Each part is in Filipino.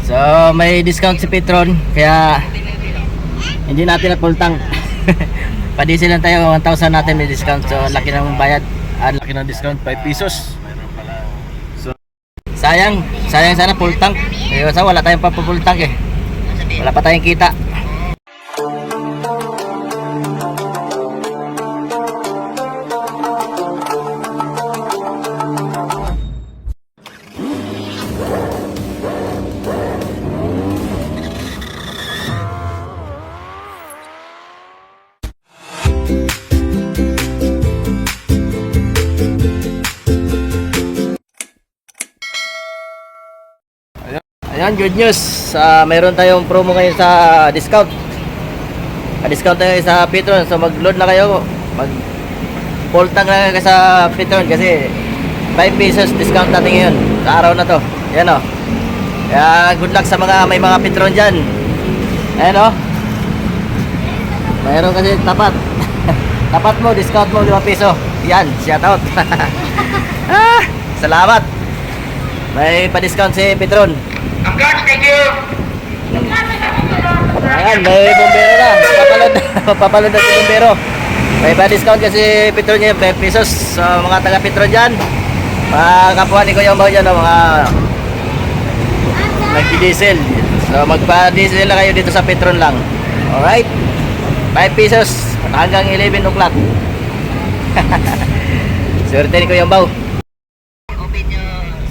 So may discount si Petron, kaya hindi natin na full tank. Pa-diesel lang tayo, 1,000 natin may discount. So laki ng bayad, laki ng discount, 5 pesos. So sayang sana full tank. Kasi wala tayong pa full tank eh. Wala pa tayong kita. Ayan, good news. Mayroon tayong promo ngayon sa discount. Discount tayo sa Petron. So mag-load na kayo. Full tank na kayo sa Petron kasi 5 pesos discount natin ngayon sa araw na to. Ayan o. Kaya good luck sa mga may mga Petron dyan. Ayan o. Mayroon kasi tapat. Tapat mo, discount mo 5 peso. Yan, shout out. Salamat. May pa-discount si Petron. Thank you. Ayan, may bombero na. Papalod na si bombero. May pa-discount kasi Petron niya 5 pesos. So mga taga Petron dyan, mga kapwa ni Kuya Umbaw dyan, mga nag-diesel. So magpa-diesel na kayo dito sa Petron lang. Alright, 5 pesos hanggang 11 o'clock. Swerte ni Kuya Umbaw.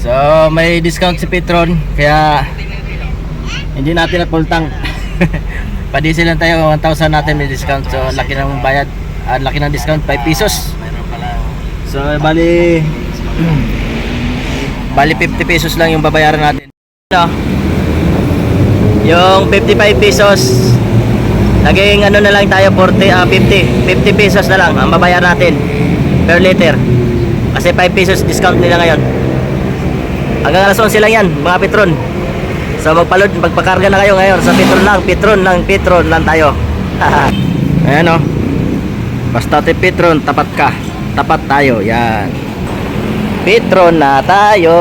So may discount si Petron, kaya hindi natin na full tank. Pa-diesel lang tayo, 1,000 natin may discount. So laki ng bayad, laki ng discount, 5 pesos. So bali 50 pesos lang yung babayaran natin. Yung 55 pesos naging ano na lang tayo, 50 pesos na lang ang babayaran natin per liter. Kasi 5 pesos discount nila ngayon. Hanggang alas 11 lang yan mga Petron. So magpakarga na kayo ngayon sa Petron lang tayo. Ayan o. Basta Petron, tapat ka. Tapat tayo, yan. Petron na tayo.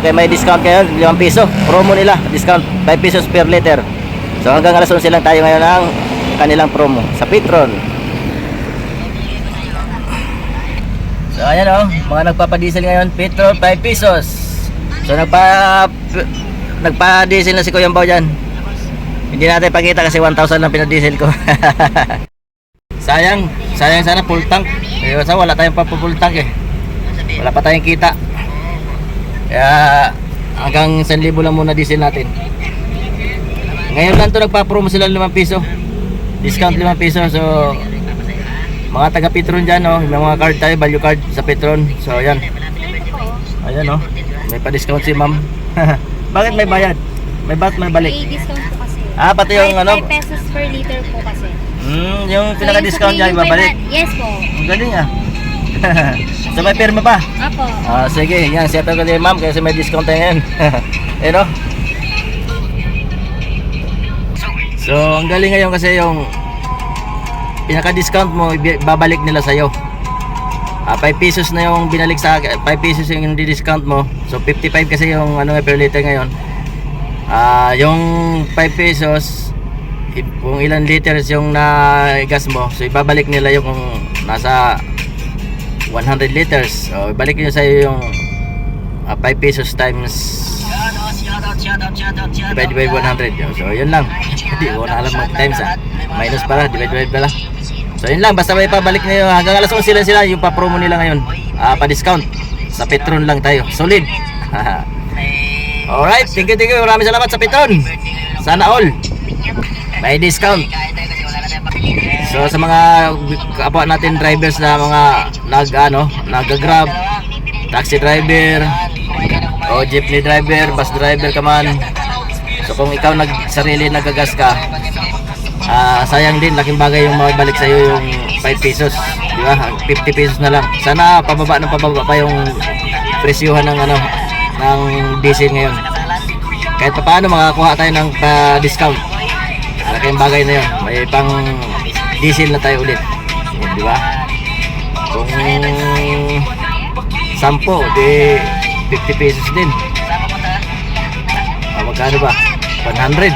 Kaya may discount ngayon, 5 piso. Promo nila, discount 5 pesos per liter. So hanggang alas 11 lang tayo ngayon ng kanilang promo sa Petron. So ayan o, mga nagpapadiesel ngayon, Petron 5 pesos. So nagpa-diesel na si Kuya Umbaw dyan. Hindi natin pakita kasi 1,000 lang pinadiesel ko. sayang sana full tank. Kasi wala tayong pa full tank eh. Wala pa tayong kita. Kaya hanggang 1,000 lang muna diesel natin. Ngayon lang to nagpa-promo sila 5 piso. Discount 5 piso. So mga taga Petron dyan, oh, may mga card tayo, value card sa Petron. So ayan. Ayan oh. May pa-discount si ma'am. Bakit may bayad? May may balik? May discount po kasi. Pati yung 5 pesos per liter po kasi. Yung pinaka-discount niya ibabalik? Yes po. Ang galing ah. So may pirma pa? Apo. Sige, yan. Set up ko din ma'am kasi may discount tayo ngayon. Ano? So ang galing ngayon kasi yung pinaka-discount mo babalik nila sa'yo. 5 pesos na yung binalik sa akin, 5 pesos yung di-discount mo. So 55 kasi yung per liter ngayon. Yung 5 pesos kung ilan liters yung na-gas mo, so ibabalik nila yung kung nasa 100 liters. So ibalik nyo sa'yo yung 5 pesos times divide by 100. So yun lang. Hindi ko na alam mag-times minus para, divide pala. So yun lang, basta may pabalik na yun. Hanggang alas 11 sila yung pa-promo nila ngayon. Pa-discount. Sa Petron lang tayo. Solid. Alright, thank you. Maraming salamat sa Petron. Sana all may discount. So sa mga kapwa natin drivers na mga nag-grab, taxi driver, o jeepney driver, bus driver ka man. So kung ikaw sarili nagagas ka, sayang din, laking bagay yung mabalik sa iyo yung 5 pesos, di ba? 50 pesos na lang. Sana pababa pa yung presyuhan ng ng diesel ngayon. Kahit paano makakuha tayo ng discount. Laking bagay na yun. May pang diesel na tayo ulit, di ba? Kung 10, di 50 pesos din. magkano ba? 100.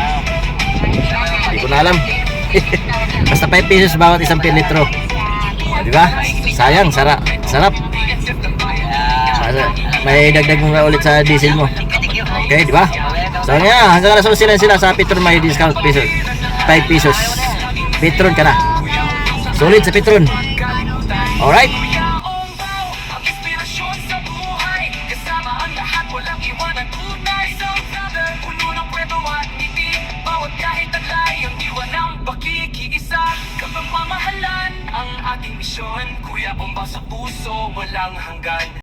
Hindi ko na alam. Basta 5 pesos bawat isang litro. Di ba? Sayang, sarap. May dagdag mo ulit sa diesel mo. Okay, di ba? So nga, hanggang alas 11 sila sa Petron may discount pesos. 5 pesos. Petron ka na. Solid sa Petron. Alright? Ang inspirasyon sa buhay, kasama ang lahat, walang iwanan tunay sa brother, puno ng kwento at ngiti, bawat kahit taglay, ang diwa ng pakikiisa, kapamamahalan ang ating misyon, Kuya Bomba sa puso, walang hanggan.